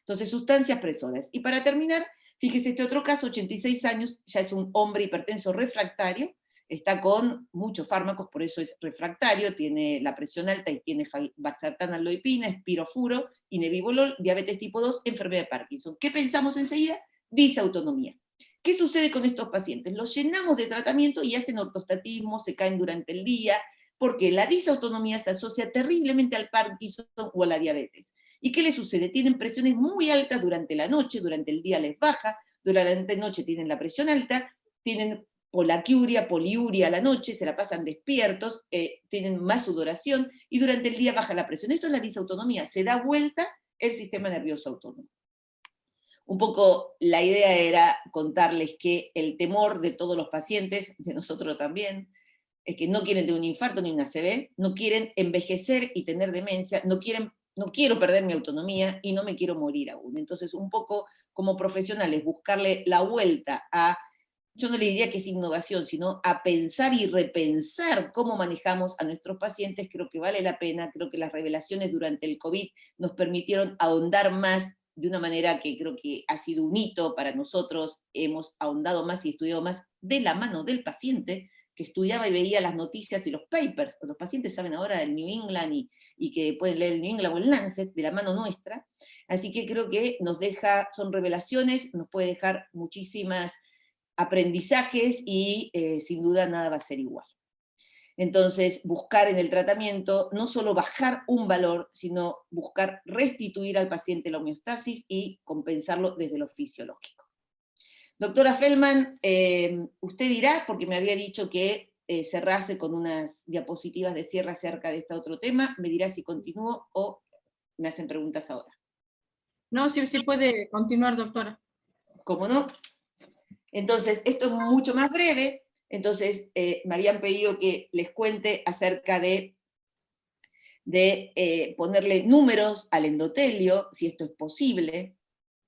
Entonces, sustancias presoras. Y para terminar, fíjese este otro caso, 86 años, ya es un hombre hipertenso refractario, está con muchos fármacos, por eso es refractario, tiene la presión alta y tiene valsartán, amlodipina, espirofuro, nebivolol, diabetes tipo 2, enfermedad de Parkinson. ¿Qué pensamos enseguida? Disautonomía. ¿Qué sucede con estos pacientes? Los llenamos de tratamiento y hacen ortostatismo, se caen durante el día, porque la disautonomía se asocia terriblemente al Parkinson o a la diabetes. ¿Y qué les sucede? Tienen presiones muy altas durante la noche, durante el día les baja, durante la noche tienen la presión alta, tienen polaquiuria, poliuria a la noche, se la pasan despiertos, tienen más sudoración, y durante el día baja la presión. Esto es la disautonomía, se da vuelta el sistema nervioso autónomo. Un poco la idea era contarles que el temor de todos los pacientes, de nosotros también, es que no quieren tener un infarto ni una ACV, no quieren envejecer y tener demencia, no quiero perder mi autonomía y no me quiero morir aún. Entonces, un poco como profesionales, buscarle la vuelta a, yo no le diría que es innovación, sino a pensar y repensar cómo manejamos a nuestros pacientes, creo que vale la pena, creo que las revelaciones durante el COVID nos permitieron ahondar más de una manera que creo que ha sido un hito para nosotros, hemos ahondado más y estudiado más de la mano del paciente, que estudiaba y veía las noticias y los papers. Los pacientes saben ahora del New England y que pueden leer el New England o el Lancet de la mano nuestra. Así que creo que nos deja, son revelaciones, nos puede dejar muchísimas aprendizajes y sin duda nada va a ser igual. Entonces, buscar en el tratamiento no solo bajar un valor, sino buscar restituir al paciente la homeostasis y compensarlo desde lo fisiológico. Doctora Feldman, usted dirá, porque me había dicho que cerrase con unas diapositivas de cierre acerca de este otro tema, me dirá si continúo o me hacen preguntas ahora. No, sí puede continuar, doctora. ¿Cómo no? Entonces, esto es mucho más breve, entonces me habían pedido que les cuente acerca de ponerle números al endotelio, si esto es posible,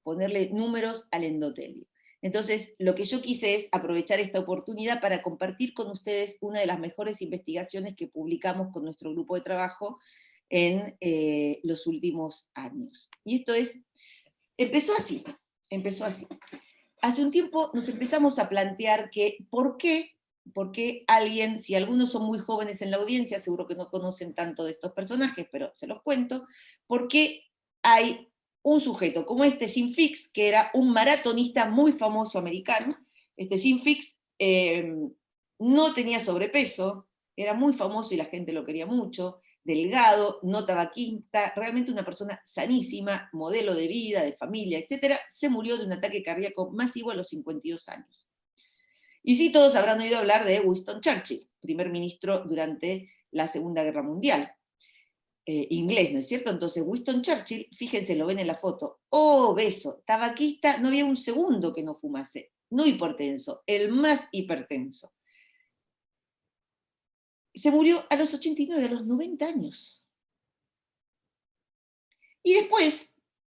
ponerle números al endotelio. Entonces, lo que yo quise es aprovechar esta oportunidad para compartir con ustedes una de las mejores investigaciones que publicamos con nuestro grupo de trabajo en los últimos años. Y esto empezó así. Hace un tiempo nos empezamos a plantear que, ¿por qué alguien, si algunos son muy jóvenes en la audiencia, seguro que no conocen tanto de estos personajes, pero se los cuento, por qué hay un sujeto como Jim Fixx, que era un maratonista muy famoso americano? Jim Fixx no tenía sobrepeso, era muy famoso y la gente lo quería mucho, delgado, no tabaquista, realmente una persona sanísima, modelo de vida, de familia, etc. Se murió de un ataque cardíaco masivo a los 52 años. Y sí, todos habrán oído hablar de Winston Churchill, primer ministro durante la Segunda Guerra Mundial. Inglés, ¿no es cierto? Entonces Winston Churchill, fíjense, lo ven en la foto, obeso, tabaquista, no había un segundo que no fumase, no hipertenso, el más hipertenso. Se murió a los 89, a los 90 años. Y después,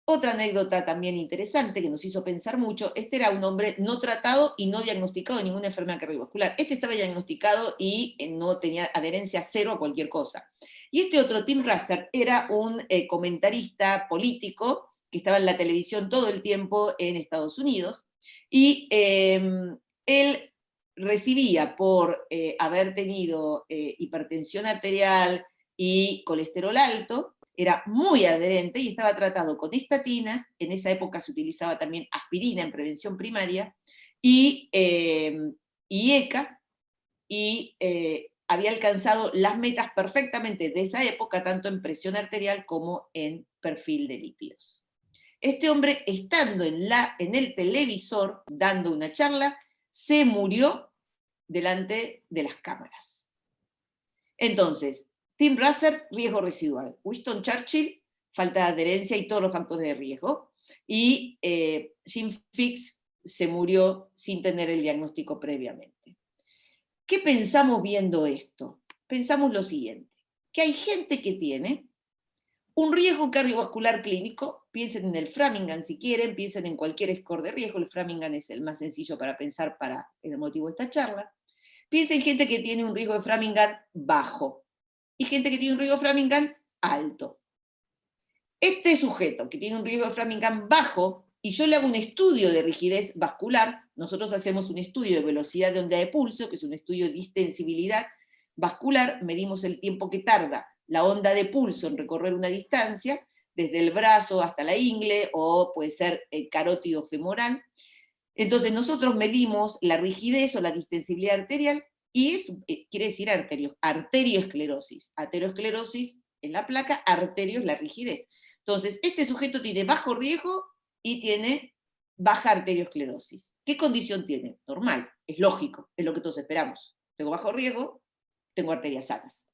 otra anécdota también interesante que nos hizo pensar mucho, este era un hombre no tratado y no diagnosticado de ninguna enfermedad cardiovascular. Este estaba diagnosticado y no tenía adherencia cero a cualquier cosa. Y este otro, Tim Russert, era un comentarista político que estaba en la televisión todo el tiempo en Estados Unidos, y él recibía por haber tenido hipertensión arterial y colesterol alto, era muy adherente y estaba tratado con estatinas, en esa época se utilizaba también aspirina en prevención primaria, y ECA, y había alcanzado las metas perfectamente de esa época, tanto en presión arterial como en perfil de lípidos. Este hombre, estando en el televisor, dando una charla, se murió delante de las cámaras. Entonces, Tim Russert, riesgo residual. Winston Churchill, falta de adherencia y todos los factores de riesgo. Y Jim Fixx se murió sin tener el diagnóstico previamente. ¿Qué pensamos viendo esto? Pensamos lo siguiente, que hay gente que tiene un riesgo cardiovascular clínico, piensen en el Framingham si quieren, piensen en cualquier score de riesgo, el Framingham es el más sencillo para pensar para el motivo de esta charla. Piensen en gente que tiene un riesgo de Framingham bajo y gente que tiene un riesgo de Framingham alto. Este sujeto que tiene un riesgo de Framingham bajo, y yo le hago un estudio de rigidez vascular, nosotros hacemos un estudio de velocidad de onda de pulso, que es un estudio de distensibilidad vascular, medimos el tiempo que tarda la onda de pulso en recorrer una distancia, desde el brazo hasta la ingle, o puede ser el carótido femoral. Entonces nosotros medimos la rigidez o la distensibilidad arterial, y eso quiere decir arterioesclerosis. Aterosclerosis en la placa, arterio es la rigidez. Entonces, este sujeto tiene bajo riesgo y tiene baja arteriosclerosis. ¿Qué condición tiene? Normal, es lógico, es lo que todos esperamos. Tengo bajo riesgo, tengo arterias sanas.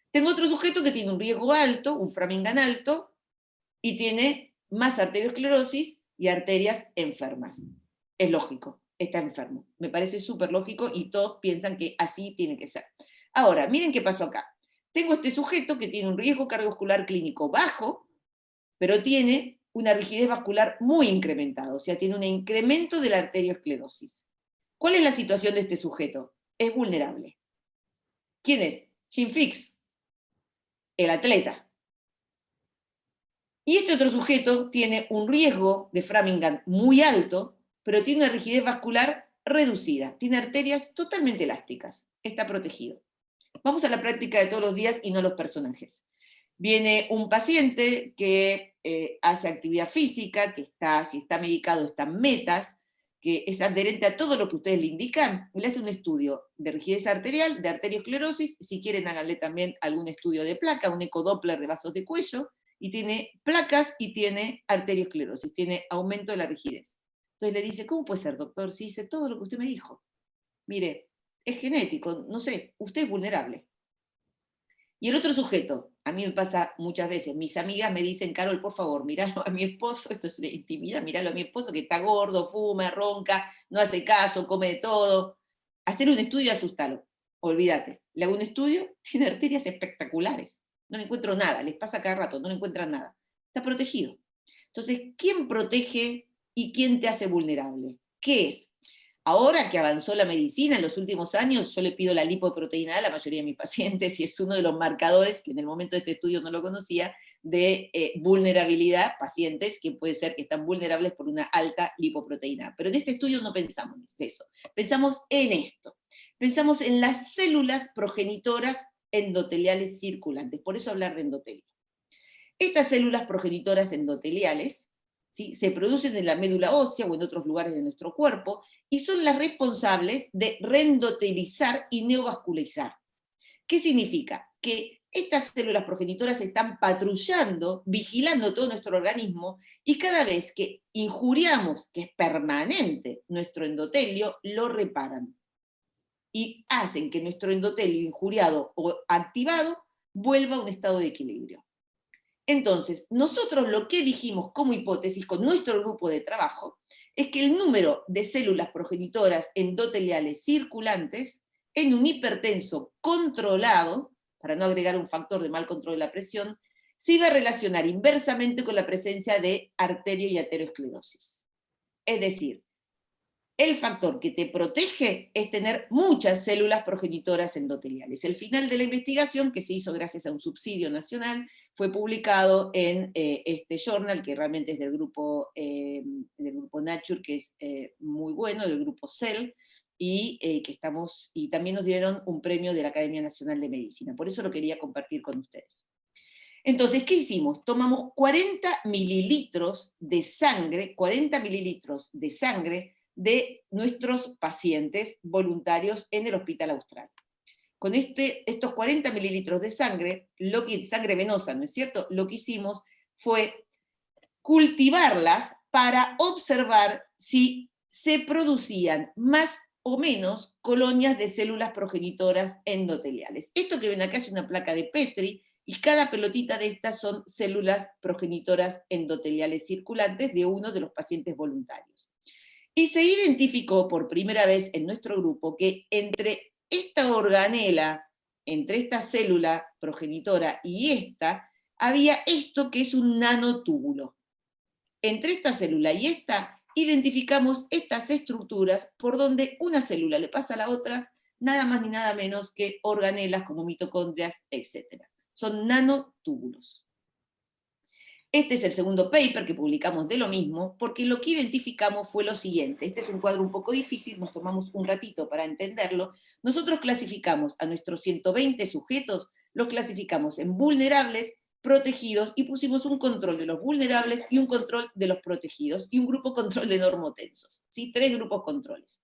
Tengo otro sujeto que tiene un riesgo alto, un Framingham alto, y tiene más arteriosclerosis y arterias enfermas. Es lógico, está enfermo. Me parece súper lógico y todos piensan que así tiene que ser. Ahora, miren qué pasó acá. Tengo este sujeto que tiene un riesgo cardiovascular clínico bajo, pero tiene una rigidez vascular muy incrementada, o sea, tiene un incremento de la arteriosclerosis. ¿Cuál es la situación de este sujeto? Es vulnerable. ¿Quién es? Jim Fixx, el atleta. Y este otro sujeto tiene un riesgo de Framingham muy alto, pero tiene una rigidez vascular reducida, tiene arterias totalmente elásticas, está protegido. Vamos a la práctica de todos los días y no los personajes. Viene un paciente que hace actividad física, que está, si está medicado, está en metas, que es adherente a todo lo que ustedes le indican, le hace un estudio de rigidez arterial, de arteriosclerosis, si quieren háganle también algún estudio de placa, un ecodoppler de vasos de cuello, y tiene placas y tiene arteriosclerosis, tiene aumento de la rigidez. Entonces le dice, ¿cómo puede ser, doctor? Si hice todo lo que usted me dijo. Mire, es genético, no sé, usted es vulnerable. Y el otro sujeto, a mí me pasa muchas veces, mis amigas me dicen, Carol, por favor, miralo a mi esposo, esto es una intimidad, miralo a mi esposo que está gordo, fuma, ronca, no hace caso, come de todo. Hacer un estudio y asustalo, olvídate. Le hago un estudio, tiene arterias espectaculares, no le encuentro nada, les pasa cada rato, no le encuentran nada. Está protegido. Entonces, ¿quién protege y quién te hace vulnerable? ¿Qué es? Ahora que avanzó la medicina en los últimos años, yo le pido la lipoproteína a la mayoría de mis pacientes y es uno de los marcadores, que en el momento de este estudio no lo conocía, de vulnerabilidad, pacientes que puede ser que están vulnerables por una alta lipoproteína. Pero en este estudio no pensamos en eso, pensamos en esto. Pensamos en las células progenitoras endoteliales circulantes, por eso hablar de endotelio. Estas células progenitoras endoteliales, ¿sí?, se producen en la médula ósea o en otros lugares de nuestro cuerpo y son las responsables de reendotelizar y neovascularizar. ¿Qué significa? Que estas células progenitoras están patrullando, vigilando todo nuestro organismo y cada vez que injuriamos, que es permanente, nuestro endotelio, lo reparan. Y hacen que nuestro endotelio injuriado o activado vuelva a un estado de equilibrio. Entonces, nosotros lo que dijimos como hipótesis con nuestro grupo de trabajo es que el número de células progenitoras endoteliales circulantes en un hipertenso controlado, para no agregar un factor de mal control de la presión, se iba a relacionar inversamente con la presencia de arterio y aterosclerosis. Es decir, el factor que te protege es tener muchas células progenitoras endoteliales. El final de la investigación, que se hizo gracias a un subsidio nacional, fue publicado en este journal, que realmente es del grupo Nature, que es muy bueno, del grupo Cell, y también nos dieron un premio de la Academia Nacional de Medicina. Por eso lo quería compartir con ustedes. Entonces, ¿qué hicimos? Tomamos 40 mililitros de sangre, de nuestros pacientes voluntarios en el Hospital Austral. Con estos 40 mililitros de sangre, sangre venosa, ¿no es cierto? Lo que hicimos fue cultivarlas para observar si se producían más o menos colonias de células progenitoras endoteliales. Esto que ven acá es una placa de Petri, y cada pelotita de estas son células progenitoras endoteliales circulantes de uno de los pacientes voluntarios. Y se identificó por primera vez en nuestro grupo que entre esta organela, entre esta célula progenitora y esta, había esto que es un nanotúbulo. Entre esta célula y esta, identificamos estas estructuras por donde una célula le pasa a la otra, nada más ni nada menos que organelas como mitocondrias, etc. Son nanotúbulos. Este es el segundo paper que publicamos de lo mismo, porque lo que identificamos fue lo siguiente. Este es un cuadro un poco difícil, nos tomamos un ratito para entenderlo. Nosotros clasificamos a nuestros 120 sujetos, los clasificamos en vulnerables, protegidos, y pusimos un control de los vulnerables y un control de los protegidos, y un grupo control de normotensos, ¿sí? 3 grupos controles.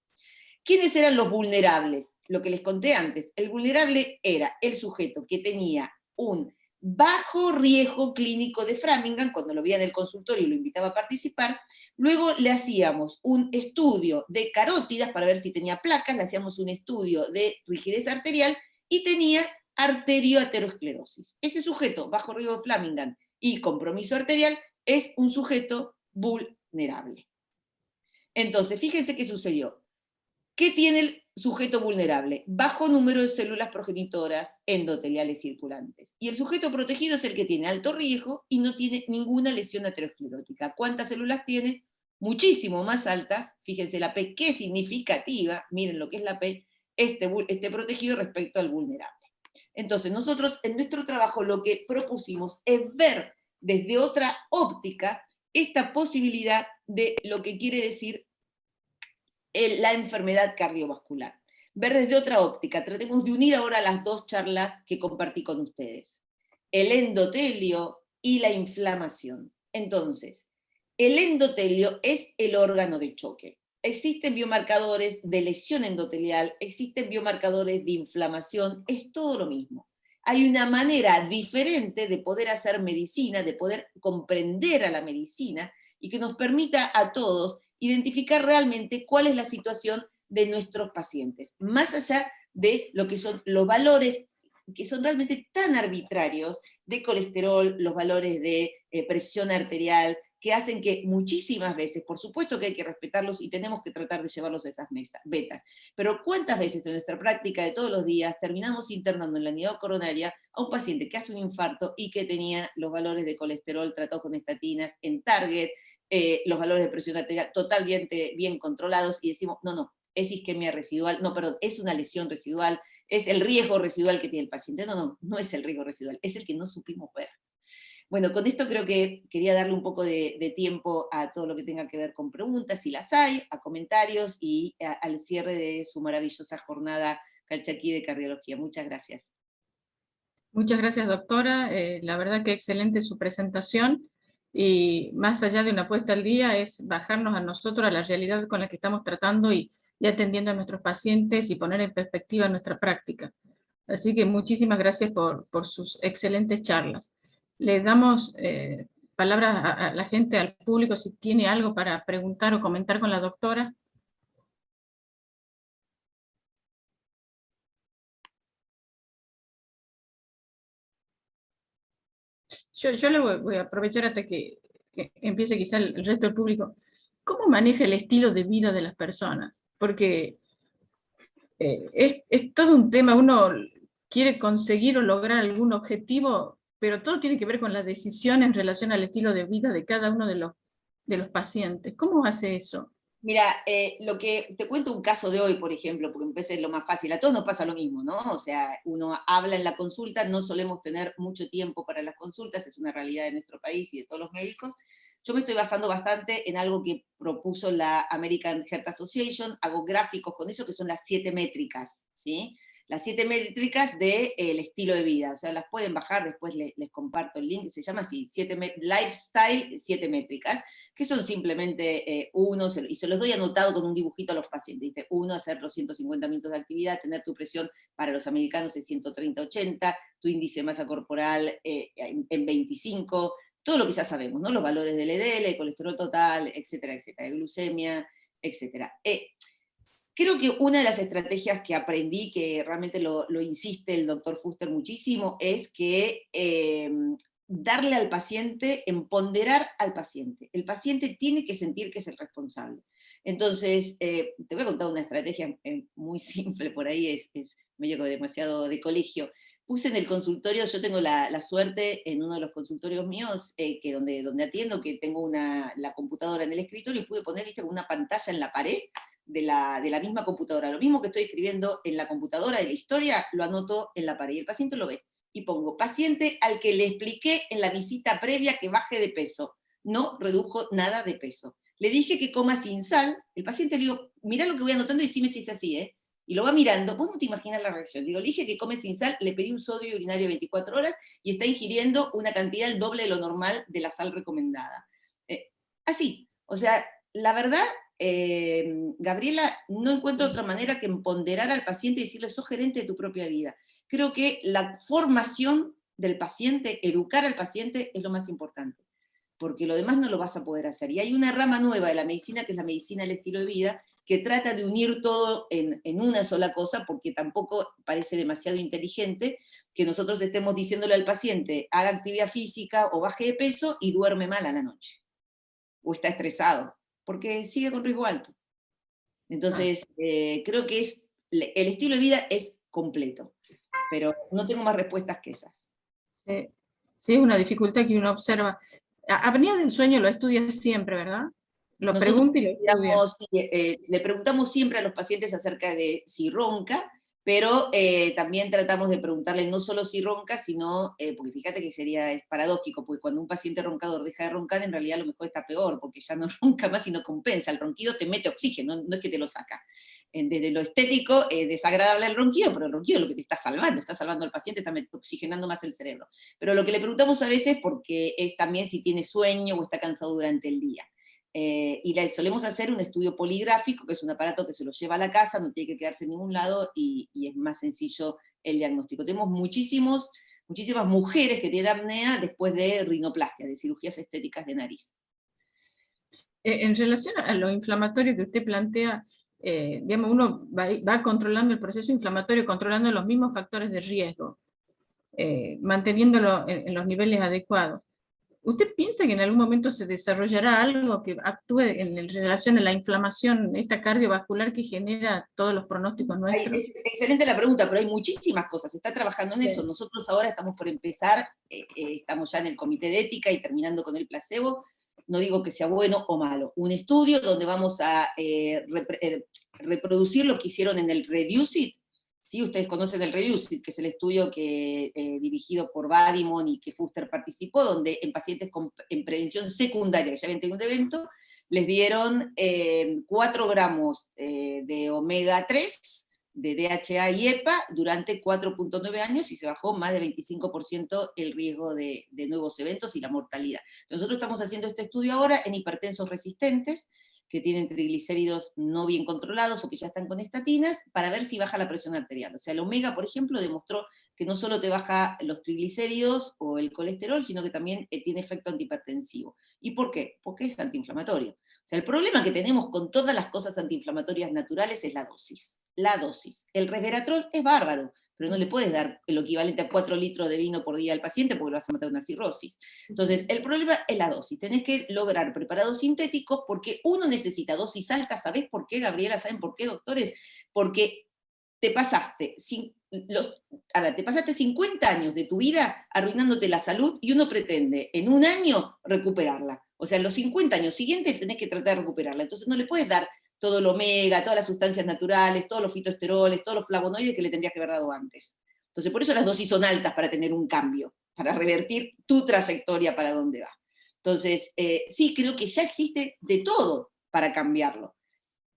¿Quiénes eran los vulnerables? Lo que les conté antes. El vulnerable era el sujeto que tenía un bajo riesgo clínico de Framingham, cuando lo veía en el consultorio y lo invitaba a participar. Luego le hacíamos un estudio de carótidas para ver si tenía placas, le hacíamos un estudio de rigidez arterial y tenía arterioaterosclerosis. Ese sujeto bajo riesgo de Framingham y compromiso arterial es un sujeto vulnerable. Entonces, fíjense qué sucedió. ¿Qué tiene sujeto vulnerable, bajo número de células progenitoras endoteliales circulantes. Y el sujeto protegido es el que tiene alto riesgo y no tiene ninguna lesión aterosclerótica. ¿Cuántas células tiene? Muchísimo más altas. Fíjense la P, qué significativa, miren lo que es la P, este protegido respecto al vulnerable. Entonces, nosotros en nuestro trabajo lo que propusimos es ver desde otra óptica esta posibilidad de lo que quiere decir la enfermedad cardiovascular. Ver desde otra óptica, tratemos de unir ahora las dos charlas que compartí con ustedes. El endotelio y la inflamación. Entonces, el endotelio es el órgano de choque. Existen biomarcadores de lesión endotelial, existen biomarcadores de inflamación, es todo lo mismo. Hay una manera diferente de poder hacer medicina, de poder comprender a la medicina y que nos permita a todos identificar realmente cuál es la situación de nuestros pacientes, más allá de lo que son los valores que son realmente tan arbitrarios de colesterol, los valores de presión arterial, que hacen que muchísimas veces, por supuesto que hay que respetarlos y tenemos que tratar de llevarlos a esas betas, pero ¿cuántas veces en nuestra práctica de todos los días terminamos internando en la unidad coronaria a un paciente que hace un infarto y que tenía los valores de colesterol tratados con estatinas en target, los valores de presión arterial totalmente bien controlados, y decimos, no, es isquemia residual, no, perdón, es una lesión residual, es el riesgo residual que tiene el paciente. No es el riesgo residual, es el que no supimos ver. Bueno, con esto creo que quería darle un poco de tiempo a todo lo que tenga que ver con preguntas, si las hay, a comentarios y al cierre de su maravillosa jornada Calchaquí de cardiología. Muchas gracias. Muchas gracias, doctora. La verdad que excelente su presentación. Y más allá de una puesta al día, es bajarnos a nosotros, a la realidad con la que estamos tratando y atendiendo a nuestros pacientes y poner en perspectiva nuestra práctica. Así que muchísimas gracias por sus excelentes charlas. Le damos palabras a la gente, al público, si tiene algo para preguntar o comentar con la doctora. Yo le voy a aprovechar hasta que empiece quizá el resto del público. ¿Cómo maneja el estilo de vida de las personas? Porque es todo un tema, uno quiere conseguir o lograr algún objetivo, pero todo tiene que ver con la decisión en relación al estilo de vida de cada uno de los pacientes. ¿Cómo hace eso? Mira, lo que te cuento un caso de hoy, por ejemplo, porque me parece lo más fácil. A todos nos pasa lo mismo, ¿no? O sea, uno habla en la consulta, no solemos tener mucho tiempo para las consultas, es una realidad de nuestro país y de todos los médicos. Yo me estoy basando bastante en algo que propuso la American Heart Association, hago gráficos con eso, que son las 7 métricas, ¿sí? Las 7 métricas del estilo de vida, o sea, las pueden bajar, después les comparto el link, se llama así, Lifestyle 7 métricas, que son simplemente y se los doy anotado con un dibujito a los pacientes. ¿Viste? 1, hacer los 150 minutos de actividad, tener tu presión para los americanos es 130/80, tu índice de masa corporal en 25, todo lo que ya sabemos, ¿no? Los valores del LDL, colesterol total, etcétera, etcétera, glucemia, etcétera. Creo que una de las estrategias que aprendí, que realmente lo insiste el doctor Fuster muchísimo, es que darle al paciente, empoderar al paciente. El paciente tiene que sentir que es el responsable. Entonces, te voy a contar una estrategia muy simple, por ahí es medio demasiado de colegio. Puse en el consultorio, yo tengo la suerte en uno de los consultorios míos, que donde atiendo, que tengo la computadora en el escritorio, y pude poner, viste, una pantalla en la pared, de la misma computadora. Lo mismo que estoy escribiendo en la computadora de la historia, lo anoto en la pared, y el paciente lo ve. Y pongo, paciente al que le expliqué en la visita previa que baje de peso, no redujo nada de peso. Le dije que coma sin sal, el paciente le digo, mirá lo que voy anotando y decime si es así, ¿eh? Y lo va mirando, vos no te imaginas la reacción. Digo, le dije que come sin sal, le pedí un sodio urinario 24 horas y está ingiriendo una cantidad el doble de lo normal de la sal recomendada. Así, o sea, la verdad, Gabriela, no encuentro otra manera que empoderar al paciente y decirle, sos gerente de tu propia vida. Creo que la formación del paciente, educar al paciente, es lo más importante, porque lo demás no lo vas a poder hacer. Y hay una rama nueva de la medicina, que es la medicina del estilo de vida, que trata de unir todo en una sola cosa, porque tampoco parece demasiado inteligente que nosotros estemos diciéndole al paciente, haga actividad física o baje de peso y duerme mal a la noche, o está estresado, porque sigue con riesgo alto. Entonces, creo que es el estilo de vida es completo, pero no tengo más respuestas que esas. Sí, sí, es una dificultad que uno observa. Apnea del sueño lo estudia siempre, ¿verdad? Lo Nosotros pregunta y lo estudia. le preguntamos siempre a los pacientes acerca de si ronca, pero también tratamos de preguntarle no solo si ronca, sino, porque fíjate que es paradójico, porque cuando un paciente roncador deja de roncar, en realidad a lo mejor está peor, porque ya no ronca más y no compensa. El ronquido te mete oxígeno, no es que te lo saca. Desde lo estético, es desagradable el ronquido, pero el ronquido es lo que te está salvando al paciente, está oxigenando más el cerebro. Pero lo que le preguntamos a veces, porque es también si tiene sueño o está cansado durante el día. Y solemos hacer un estudio poligráfico, que es un aparato que se lo lleva a la casa, no tiene que quedarse en ningún lado, y es más sencillo el diagnóstico. Tenemos muchísimas mujeres que tienen apnea después de rinoplastia, de cirugías estéticas de nariz. En relación a lo inflamatorio que usted plantea, digamos, uno va controlando el proceso inflamatorio, controlando los mismos factores de riesgo, manteniéndolo en los niveles adecuados. ¿Usted piensa que en algún momento se desarrollará algo que actúe en relación a la inflamación esta cardiovascular que genera todos los pronósticos nuestros? Es excelente la pregunta, pero hay muchísimas cosas, se está trabajando en eso. Nosotros ahora estamos por empezar, estamos ya en el comité de ética y terminando con el placebo, no digo que sea bueno o malo, un estudio donde vamos a reproducir lo que hicieron en el REDUCE-IT. ¿Sí? Ustedes conocen el REDUCE-IT, que es el estudio dirigido por Badimon y que Fuster participó, donde en pacientes en prevención secundaria, que ya habían tenido un evento, les dieron 4 gramos de omega 3, de DHA y EPA, durante 4.9 años, y se bajó más de 25% el riesgo de nuevos eventos y la mortalidad. Nosotros estamos haciendo este estudio ahora en hipertensos resistentes, que tienen triglicéridos no bien controlados o que ya están con estatinas, para ver si baja la presión arterial. O sea, el omega, por ejemplo, demostró que no solo te baja los triglicéridos o el colesterol, sino que también tiene efecto antihipertensivo. ¿Y por qué? Porque es antiinflamatorio. O sea, el problema que tenemos con todas las cosas antiinflamatorias naturales es la dosis. La dosis. El resveratrol es bárbaro, pero no le puedes dar el equivalente a 4 litros de vino por día al paciente porque lo vas a matar una cirrosis. Entonces, el problema es la dosis. Tenés que lograr preparados sintéticos porque uno necesita dosis altas. ¿Sabés por qué, Gabriela? ¿Saben por qué, doctores? Porque te pasaste 50 años de tu vida arruinándote la salud y uno pretende en un año recuperarla. O sea, en los 50 años siguientes tenés que tratar de recuperarla. Entonces no le puedes dar todo el omega, todas las sustancias naturales, todos los fitoesteroles, todos los flavonoides que le tendrías que haber dado antes. Entonces por eso las dosis son altas para tener un cambio, para revertir tu trayectoria para dónde va. Entonces, sí, creo que ya existe de todo para cambiarlo.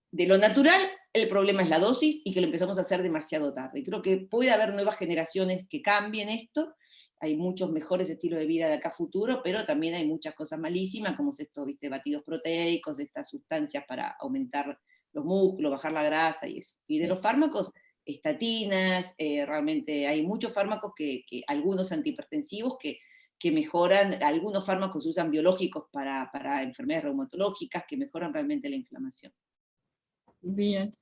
De lo natural, el problema es la dosis y que lo empezamos a hacer demasiado tarde. Creo que puede haber nuevas generaciones que cambien esto, hay muchos mejores estilos de vida de acá a futuro, pero también hay muchas cosas malísimas, como es esto, ¿viste? Batidos proteicos, estas sustancias para aumentar los músculos, bajar la grasa y eso. Y de los fármacos, estatinas, realmente hay muchos fármacos algunos antihipertensivos que mejoran, algunos fármacos se usan biológicos para enfermedades reumatológicas que mejoran realmente la inflamación. Bien.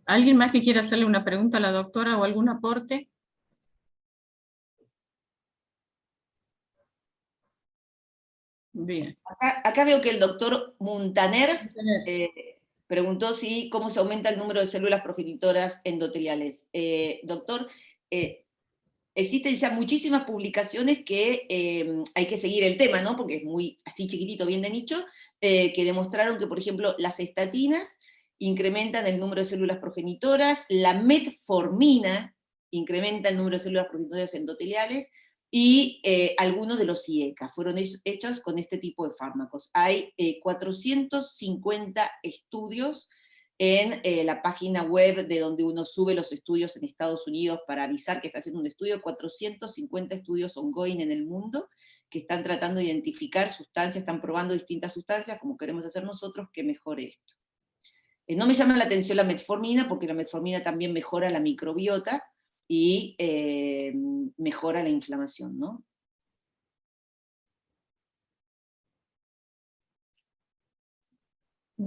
¿Alguien más que quiera hacerle una pregunta a la doctora o algún aporte? Bien. Acá veo que el doctor Muntaner preguntó cómo se aumenta el número de células progenitoras endoteliales. Doctor, existen ya muchísimas publicaciones que hay que seguir el tema, ¿no? Porque es muy así chiquitito, bien de nicho, que demostraron que, por ejemplo, las estatinas incrementan el número de células progenitoras, la metformina incrementa el número de células progenitoras endoteliales, y algunos de los IECA fueron hechos con este tipo de fármacos. Hay 450 estudios en la página web de donde uno sube los estudios en Estados Unidos para avisar que está haciendo un estudio, 450 estudios ongoing en el mundo que están tratando de identificar sustancias, están probando distintas sustancias, como queremos hacer nosotros, que mejore esto. No me llama la atención la metformina, porque la metformina también mejora la microbiota y mejora la inflamación, ¿no?